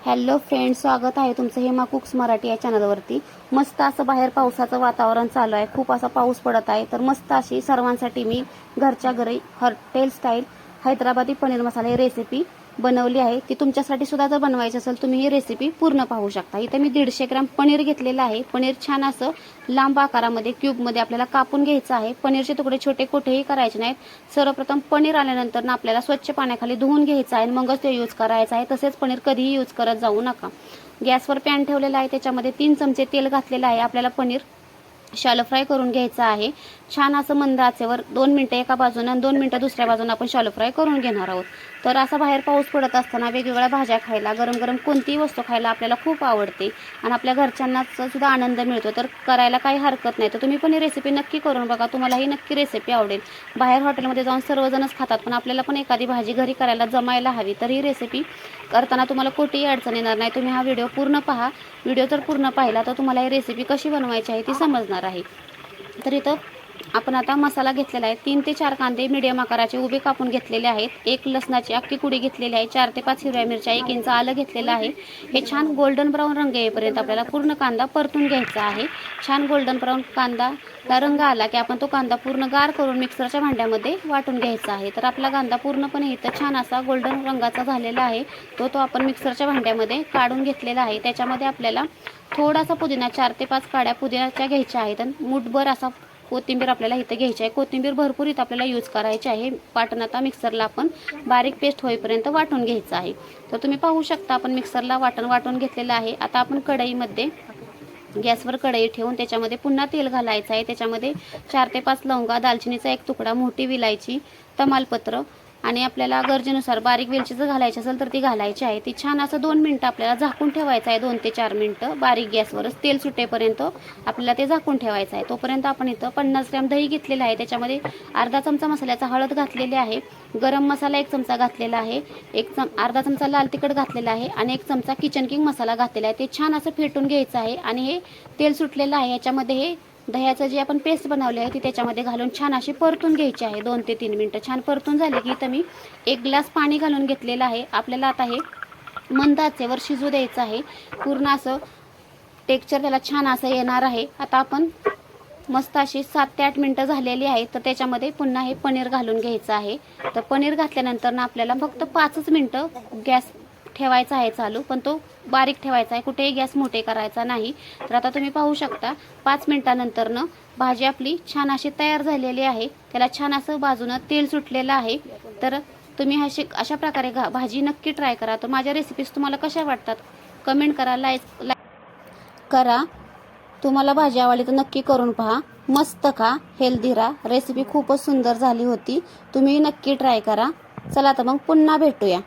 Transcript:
Hello friends, स्वागत आहे तुमचं हेमा कुक्स मराठी या चॅनलवरती। मस्त असं बाहेर पावसाचं वातावरण चालू आहे, खूप असा पाऊस पडत आहे। तर मस्त अशी सर्वांसाठी मी घरच्या घरी हॉटेल स्टाईल हैदराबादी पनीर मसाला ही रेसिपी बनवली आहे। ती तुमच्यासाठी सुद्धा जर बनवायची असेल तुम्ही ही रेसिपी पूर्ण पाहू शकता। इथे मी 150 ग्रॅम पनीर घेतलेलं आहे। पनीर छान असं लांब आकारामध्ये क्यूबमध्ये आपल्याला कापून घ्यायचं आहे। पनीरचे तुकडे छोटे कोठेही करायचे नाहीत। सर्वप्रथम पनीर आल्यानंतर ना आपल्याला स्वच्छ पाण्याखाली धुवून घ्यायचं आहे, मगच ते यूज करायचं आहे। तसेच पनीर कधीही यूज करत जाऊ नका। गॅसवर पॅन ठेवलेला आहे, त्याच्यामध्ये 3 चमचे तेल घातलेलं आहे। आपल्याला पनीर शॅलो फ्राय करून घ्यायचं आहे। छान असं मंद आचेवर 2 मिनिटं एका बाजूने आणि 2 मिनिटं दुसऱ्या बाजूने आपण शॅलो फ्राय करून घेणार आहोत। तर असा बाहेर पाऊस पडत असताना वेगवेगळ्या भाज्या खायला, गरम गरम कोणतीही वस्तू खायला आपल्याला खूप आवडते आणि आपल्या घरच्यांना सुद्धा आनंद मिळतो। तर करायला काही हरकत नाही। तर तुम्ही पण ही रेसिपी नक्की करून बघा, तुम्हाला ही नक्की रेसिपी आवडेल। बाहेर हॉटेलमध्ये जाऊन सर्वजणच खातात, पण आपल्याला पण एखादी भाजी घरी करायला जमायला हवी। तर ही रेसिपी करताना तुम्हाला कोणतीही अडचण येणार नाही। तुम्ही हा व्हिडिओ पूर्ण पहा। व्हिडिओ जर पूर्ण पाहिला तर तुम्हाला ही रेसिपी कशी बनवायची आहे ती समजणार आहे। तर इथं आपण आता मसाला घेतलेला आहे। 3 ते 4 कांदे मीडियम आकाराचे उभे कापून घेतलेले आहेत। 1 लसणाची अख्खी कुडी घेतलेली आहे। 4 ते 5 हिरव्या मिरच्या, 1 इंच आलं घेतलेलं आहे। हे छान गोल्डन ब्राऊन रंग येईपर्यंत आपल्याला पूर्ण कांदा परतून घ्यायचा आहे। छान गोल्डन ब्राऊन कांदा रंग आला की आपण तो कांदा पूर्ण गार करून मिक्सरच्या भांड्यामध्ये वाटून घ्यायचा आहे। तर आपला कांदा पूर्णपणे इथं छान असा गोल्डन रंगाचा झालेला आहे। तो आपण मिक्सरच्या भांड्यामध्ये काढून घेतलेला आहे। त्याच्यामध्ये आपल्याला थोडासा पुदिना, 4 ते 5 काड्या पुदिन्याच्या घ्यायच्या आहेत आणि मुठभर असा कोथिंबीर आपल्याला इथं घ्यायची आहे। कोथिंबीर भरपूर इथं आपल्याला यूज करायची आहे। वाटण आता मिक्सरला आपण बारीक पेस्ट होईपर्यंत वाटून घ्यायचं आहे। तर तुम्ही पाहू शकता आपण मिक्सरला वाटून घेतलेलं आहे। आता आपण कढईमध्ये गॅसवर कढई ठेवून त्याच्यामध्ये पुन्हा तेल घालायचं आहे। त्याच्यामध्ये 4 ते 5 लवंगा, दालचिनीचा 1 तुकडा, मोठी विलायची, तमालपत्र आणि आपल्याला गरजेनुसार बारीक वेलची जर घालायची असेल तर ती घालायची आहे। ती छान असं 2 मिनिटं आपल्याला झाकून ठेवायचं आहे। 2 ते 4 मिनिटं बारीक गॅसवरच तेल सुटेपर्यंत आपल्याला ते झाकून ठेवायचं आहे। तोपर्यंत आपण इथं 50 ग्रॅम दही घेतलेला आहे। त्याच्यामध्ये अर्धा चमचा मसाल्याचा हळद घातलेली आहे, गरम मसाला 1 चमचा घातलेला आहे, अर्धा चमचा लाल तिखट घातलेला आहे आणि 1 चमचा किचन किंग मसाला घातलेला आहे। ते छान असं फेटून घ्यायचं आहे आणि हे तेल सुटलेलं आहे याच्यामध्ये हे दह्याचं जे आपण पेस्ट बनवली आहे ती त्याच्यामध्ये घालून छान अशी परतून घ्यायची आहे। 2 ते 3 मिनिटं छान परतून झाली की इथं मी 1 ग्लास पाणी घालून घेतलेलं आहे। आपल्याला आता हे मंद आचेवर शिजू द्यायचं आहे। पूर्ण असं टेक्स्चर त्याला छान असं येणार आहे। आता आपण मस्त अशी 7 ते 8 मिनिटं झालेली आहेत। तर त्याच्यामध्ये पुन्हा हे पनीर घालून घ्यायचं आहे। तर पनीर घातल्यानंतर ना आपल्याला फक्त 5च मिनिटं गॅस ठेवायचा आहे चालू, पण तो बारीक ठेवायचा आहे, कुठेही गॅस मोठे करायचा नाही। तर आता तुम्ही पाहू शकता 5 मिनिटानंतर भाजी आपली छान अशी तयार झालेली आहे। त्याला छान असं बाजूनं तेल सुटलेलं आहे। तर तुम्ही अशा प्रकारे भाजी नक्की ट्राय करा। तर माझ्या रेसिपीज तुम्हाला कशा वाटतात कमेंट करा, लाईक करा। तुम्हाला भाजी आवडली तर नक्की करून पहा। मस्त खा, हेल्दी राहा। रेसिपी खूपच सुंदर झाली होती, तुम्ही नक्की ट्राय करा। चला तर मग पुन्हा भेटूया।